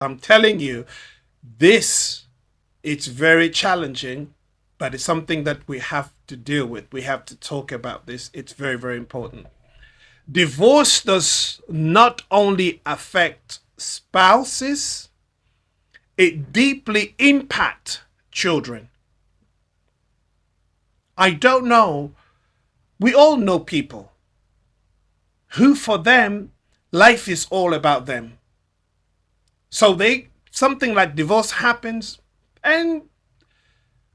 I'm telling you, it's very challenging, but it's something that we have to deal with. We have to talk about this. It's very, very important. Divorce does not only affect spouses, it deeply impacts children. I don't know. We all know people who, for them, life is all about them. So something like divorce happens and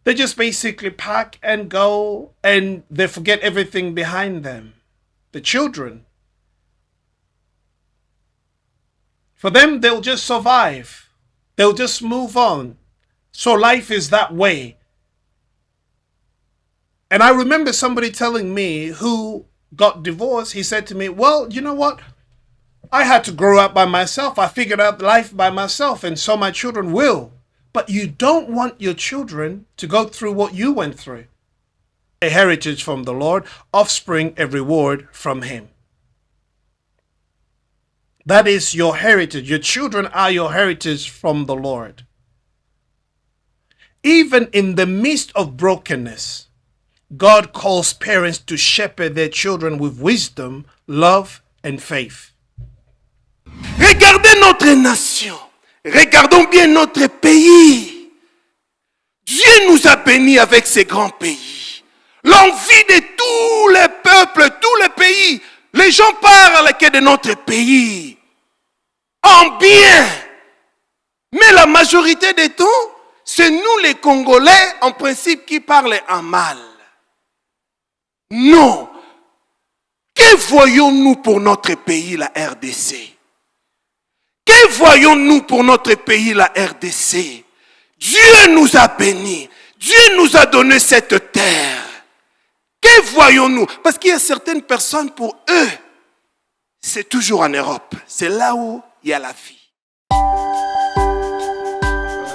they just basically pack and go and they forget everything behind them. The children, for them, they'll just survive. They'll just move on. So life is that way. And I remember somebody telling me who got divorced, he said to me, well, you know what? I had to grow up by myself. I figured out life by myself, and so my children will. But you don't want your children to go through what you went through. A heritage from the Lord, offspring a reward from Him. That is your heritage. Your children are your heritage from the Lord. Even in the midst of brokenness, God calls parents to shepherd their children with wisdom, love, and faith. Regardez notre nation. Regardons bien notre pays. Dieu nous a bénis avec ces grands pays. L'envie de tous les peuples, tous les pays. Les gens parlent que de notre pays en bien. Mais la majorité des temps, c'est nous les Congolais, en principe, qui parlent en mal. Non. Que voyons-nous pour notre pays, la RDC? Que voyons-nous pour notre pays, la RDC? Dieu nous a bénis. Dieu nous a donné cette terre. Que voyons-nous? Parce qu'il y a certaines personnes, pour eux, c'est toujours en Europe. C'est là où il y a la vie.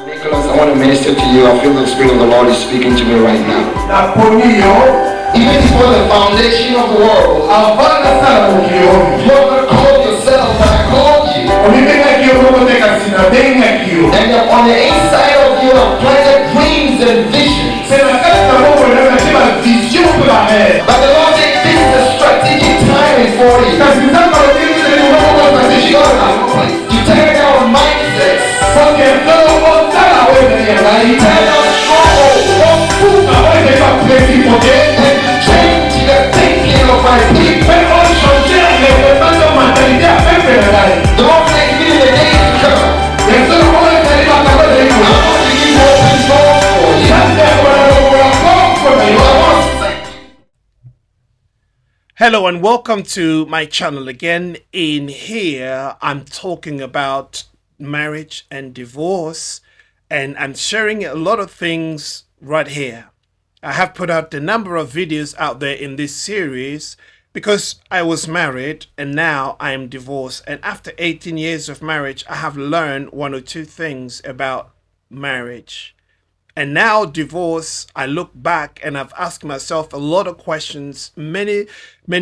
Nicholas, I want to minister to you. I feel the Spirit of the Lord is speaking to me right now. Even before the foundation of the world, you never called yourself, but I called you. And on the inside of you are planted dreams and visions. But the Lord said this is a strategic timing for you. You tear down mindsets. You tear down strongholds. And change the thinking of my people. The Lord said give you the days to come. I want to give you open doors for you. Hello and welcome to my channel again. In here, I'm talking about marriage and divorce, and I'm sharing a lot of things right here. I have put out a number of videos out there in this series because I was married and now I am divorced. And after 18 years of marriage, I have learned one or two things about marriage. And now divorce, I look back and I've asked myself a lot of questions, many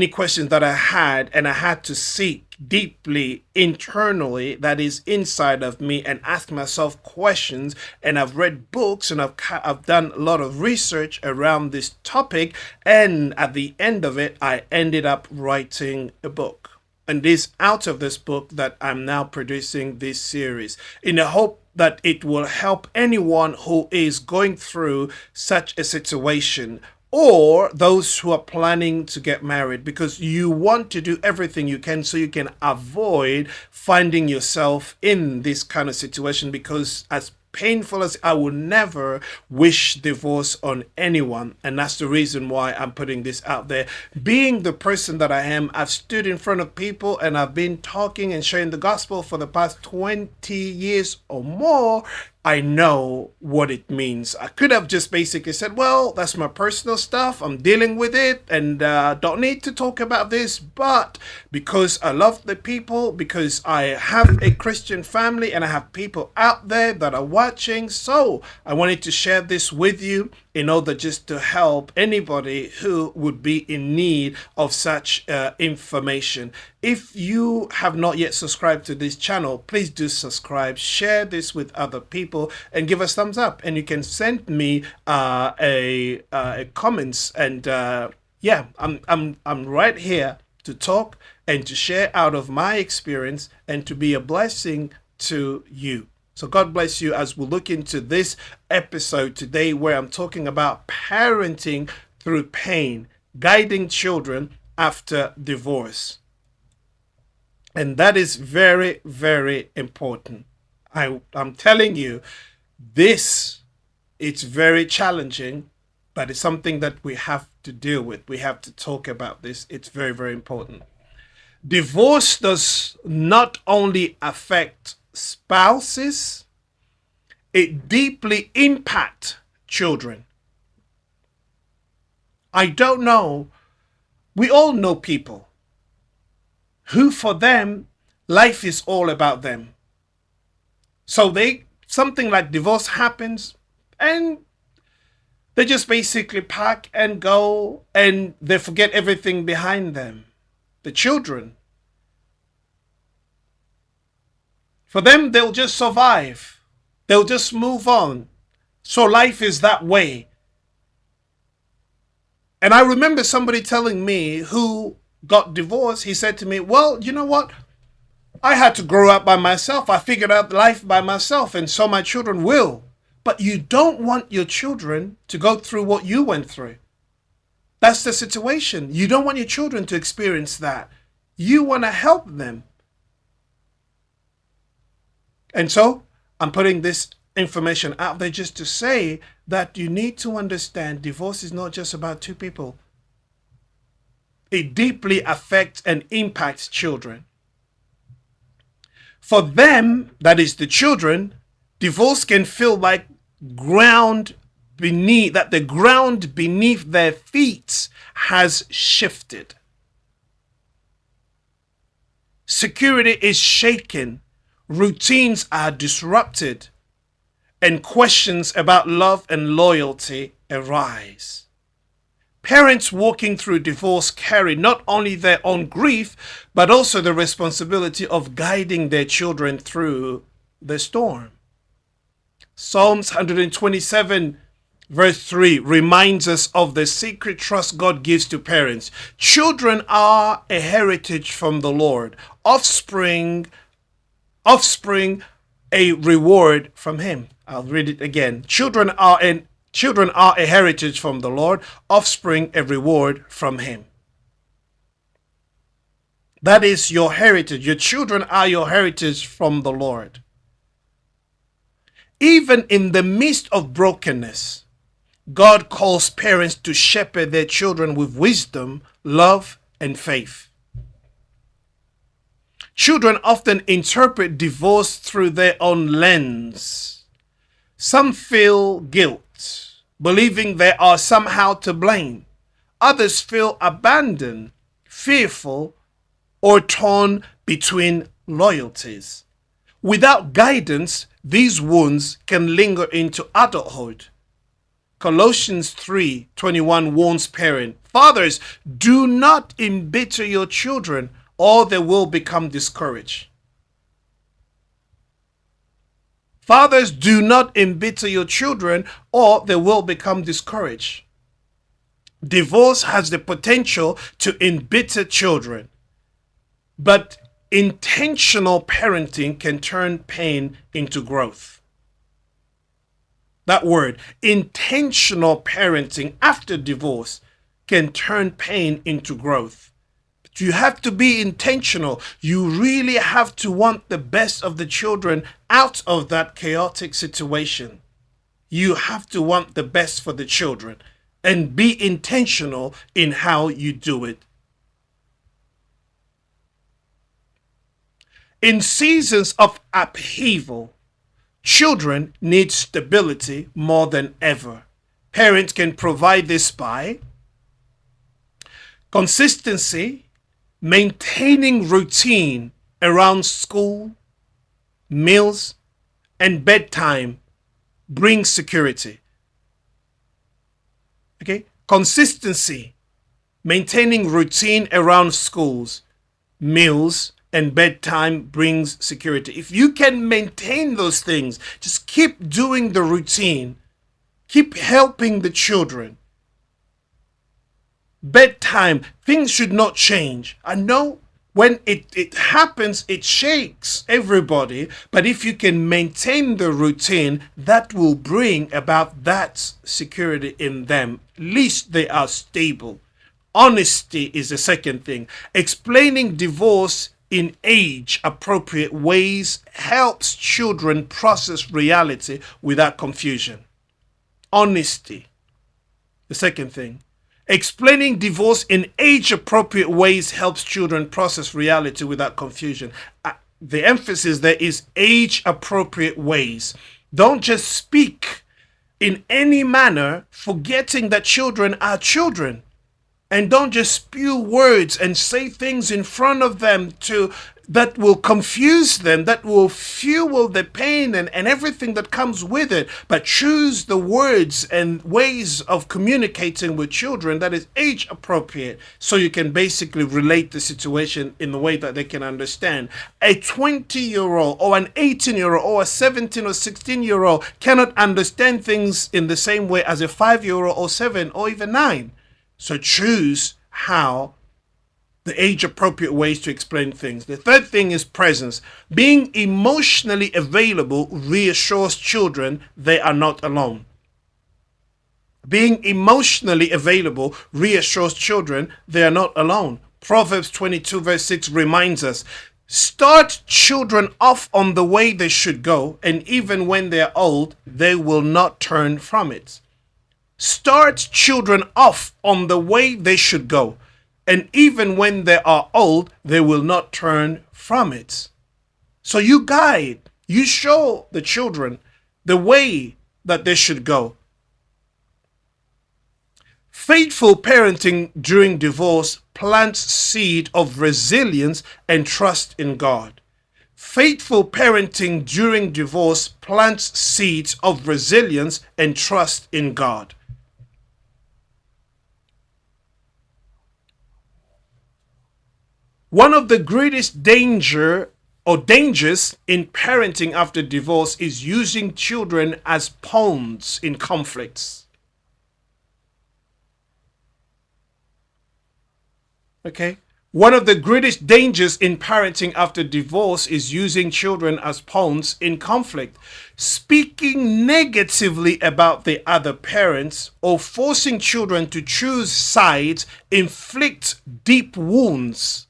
questions that I had, and I had to seek deeply internally, that is inside of me, and ask myself questions. And I've read books and I've done a lot of research around this topic. And at the end of it, I ended up writing a book. And this out of this book that I'm now producing this series in the hope that it will help anyone who is going through such a situation, or those who are planning to get married, because you want to do everything you can so you can avoid finding yourself in this kind of situation, because as painful as I would never wish divorce on anyone. And that's the reason why I'm putting this out there. Being the person that I am, I've stood in front of people and I've been talking and sharing the gospel for the past 20 years or more. I know what it means. I could have just basically said, well, that's my personal stuff. I'm dealing with it and don't need to talk about this. But because I love the people, because I have a Christian family and I have people out there that are watching, so I wanted to share this with you in order just to help anybody who would be in need of such information. if you have not yet subscribed to this channel, please do subscribe, share this with other people, and give us thumbs up. And you can send me a comments, and yeah, I'm right here to talk and to share out of my experience and to be a blessing to you. So God bless you as we look into this episode today, where I'm talking about parenting through pain, guiding children after divorce. And that is very, very important. I'm telling you, it's very challenging, but it's something that we have to deal with. We have to talk about this. It's very, very important. Divorce does not only affect spouses, it deeply impacts children. I don't know. We all know people who, for them, life is all about them. So something like divorce happens and they just basically pack and go, and they forget everything behind them. The children, for them, they'll just survive. They'll just move on. So life is that way. And I remember somebody telling me who got divorced. He said to me, well, you know what? I had to grow up by myself. I figured out life by myself, and so my children will. But you don't want your children to go through what you went through. That's the situation. You don't want your children to experience that. You want to help them. And so I'm putting this information out there just to say that you need to understand divorce is not just about two people. It deeply affects and impacts children. For them, that is the children, divorce can feel like the ground beneath their feet has shifted. Security is shaken, routines are disrupted, and questions about love and loyalty arise. Parents walking through divorce carry not only their own grief, but also the responsibility of guiding their children through the storm. Psalms 127 verse 3 reminds us of the sacred trust God gives to parents. Children are a heritage from the Lord, offspring a reward from Him. I'll read it again. Children are a heritage from the Lord, offspring a reward from Him. That is your heritage. Your children are your heritage from the Lord. Even in the midst of brokenness, God calls parents to shepherd their children with wisdom, love, and faith. Children often interpret divorce through their own lens. Some feel guilt, believing they are somehow to blame. Others feel abandoned, fearful, or torn between loyalties. Without guidance, these wounds can linger into adulthood. Colossians 3:21 warns parents, fathers, do not embitter your children, or they will become discouraged. Fathers, do not embitter your children, or they will become discouraged. Divorce has the potential to embitter children, but intentional parenting can turn pain into growth. That word, intentional parenting after divorce, can turn pain into growth. But you have to be intentional. You really have to want the best of the children out of that chaotic situation. You have to want the best for the children and be intentional in how you do it. In seasons of upheaval, children need stability more than ever. Parents can provide this by consistency, maintaining routine around school, meals, and bedtime brings security. Okay? Consistency, maintaining routine around schools, meals, and bedtime brings security. If you can maintain those things, just keep doing the routine, keep helping the children. Bedtime, things should not change. I know when it happens, it shakes everybody, but if you can maintain the routine, that will bring about that security in them. At least they are stable. Honesty is the second thing. Explaining divorce in age appropriate ways helps children process reality without confusion. Honesty, the second thing. Explaining divorce in age appropriate ways helps children process reality without confusion. The emphasis there is age appropriate ways. Don't just speak in any manner, forgetting that children are children. And don't just spew words and say things in front of them that will confuse them, that will fuel the pain and everything that comes with it. But choose the words and ways of communicating with children that is age appropriate, so you can basically relate the situation in the way that they can understand. A 20-year-old or an 18-year-old or a 17 or 16-year-old cannot understand things in the same way as a 5-year-old or 7 or even 9. So choose how the age appropriate ways to explain things. The third thing is presence. Being emotionally available reassures children they are not alone. Being emotionally available reassures children they are not alone. Proverbs 22 verse 6 reminds us, start children off on the way they should go, and even when they are old, they will not turn from it. Start children off on the way they should go, and even when they are old, they will not turn from it. So you guide, you show the children the way that they should go. Faithful parenting during divorce plants seed of resilience and trust in God. Faithful parenting during divorce plants seeds of resilience and trust in God. One of the greatest dangers in parenting after divorce is using children as pawns in conflicts. Okay? One of the greatest dangers in parenting after divorce is using children as pawns in conflict. Speaking negatively about the other parents or forcing children to choose sides inflict deep wounds.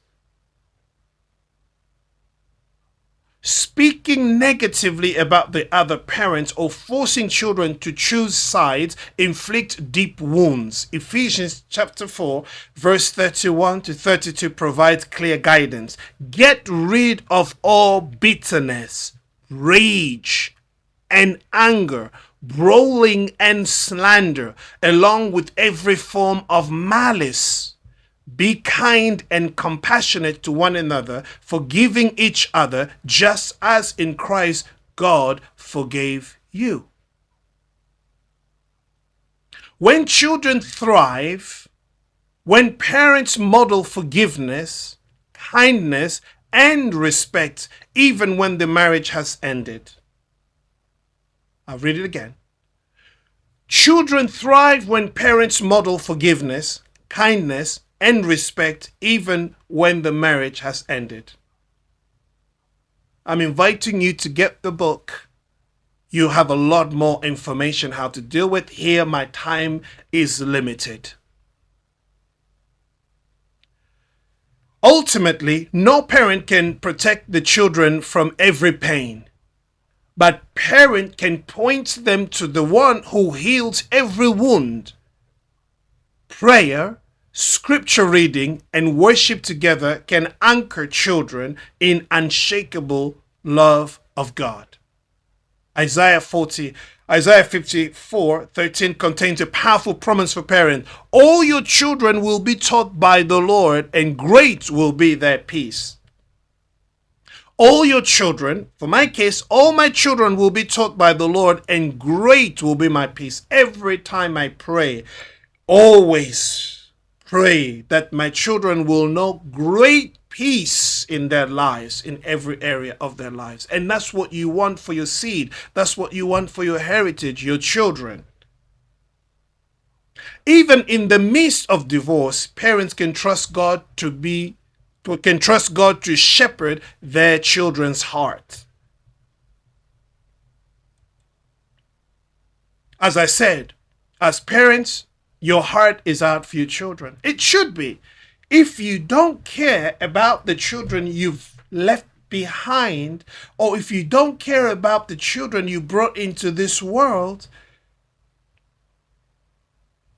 Speaking negatively about the other parent or forcing children to choose sides inflict deep wounds. Ephesians chapter 4 verse 31 to 32 provides clear guidance. Get rid of all bitterness, rage, and anger, brawling and slander, along with every form of malice. Be kind and compassionate to one another, forgiving each other, just as in Christ God forgave you. When children thrive, when parents model forgiveness, kindness, and respect, even when the marriage has ended. I'll read it again. Children thrive when parents model forgiveness, kindness, and respect, even when the marriage has ended. I'm inviting you to get the book. You have a lot more information how to deal with. Here, my time is limited. Ultimately, no parent can protect the children from every pain, but parent can point them to the one who heals every wound. Prayer, scripture reading, and worship together can anchor children in unshakable love of God. Isaiah 54:13 contains a powerful promise for parents. All your children will be taught by the Lord, and great will be their peace. All your children, for my case, all my children will be taught by the Lord, and great will be my peace. Every time I pray, always pray that my children will know great peace in their lives, in every area of their lives. And that's what you want for your seed. That's what you want for your heritage, your children. Even in the midst of divorce, parents can trust God to shepherd their children's heart. As I said, as parents, your heart is out for your children. It should be. If you don't care about the children you've left behind, or if you don't care about the children you brought into this world,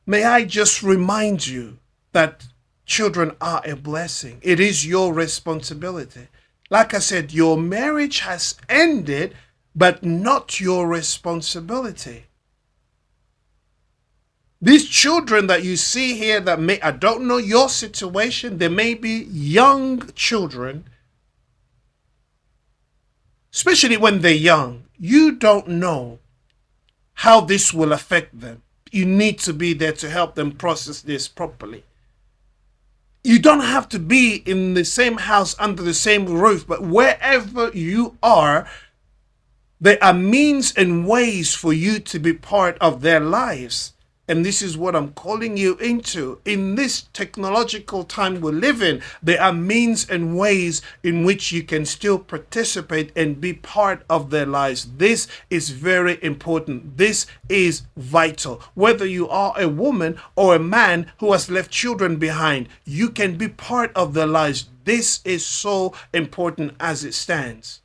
may I just remind you that children are a blessing. It is your responsibility. Like I said, your marriage has ended, but not your responsibility. These children that you see here that I don't know your situation, there may be young children, especially when they're young. You don't know how this will affect them. You need to be there to help them process this properly. You don't have to be in the same house under the same roof, but wherever you are, there are means and ways for you to be part of their lives. And this is what I'm calling you into. In this technological time we live in, there are means and ways in which you can still participate and be part of their lives. This is very important. This is vital. Whether you are a woman or a man who has left children behind, you can be part of their lives. This is so important as it stands.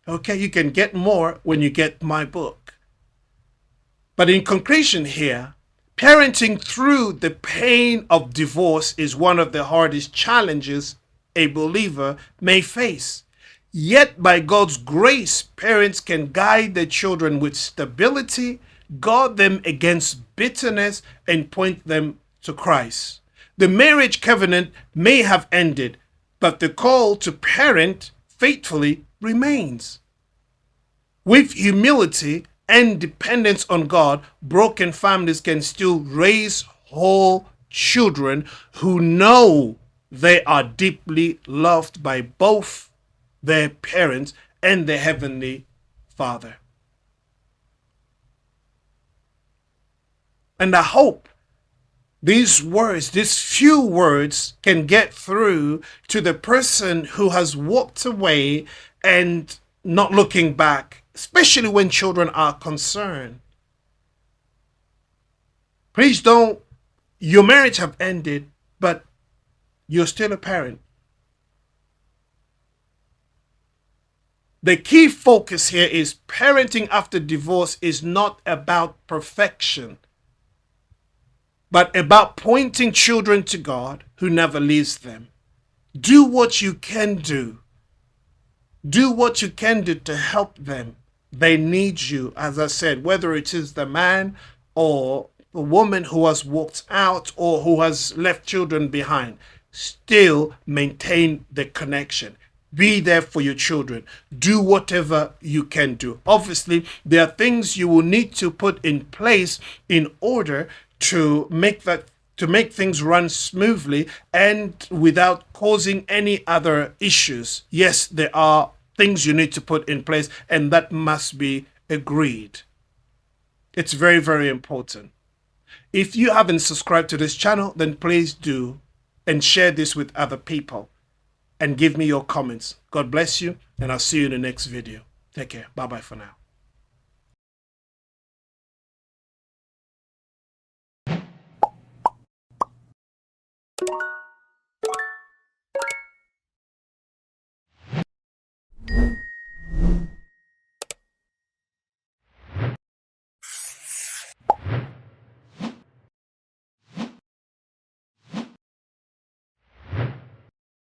Okay, you can get more when you get my book. But in conclusion here, parenting through the pain of divorce is one of the hardest challenges a believer may face. Yet by God's grace, parents can guide their children with stability, guard them against bitterness, and point them to Christ. The marriage covenant may have ended, but the call to parent faithfully remains. With humility and dependence on God, broken families can still raise whole children who know they are deeply loved by both their parents and their Heavenly Father. And I hope these words, these few words, can get through to the person who has walked away and not looking back, especially when children are concerned. Please don't, your marriage have ended, but you're still a parent. The key focus here is parenting after divorce is not about perfection, but about pointing children to God who never leaves them. Do what you can do. Do what you can do to help them. They need you, as I said, whether it is the man or the woman who has walked out or who has left children behind. Still maintain the connection. Be there for your children. Do whatever you can do. Obviously, there are things you will need to put in place in order to make things run smoothly and without causing any other issues. Yes, there are things you need to put in place, and that must be agreed. It's very, very important. If you haven't subscribed to this channel, then please do, and share this with other people, and give me your comments. God bless you, and I'll see you in the next video. Take care. Bye-bye for now.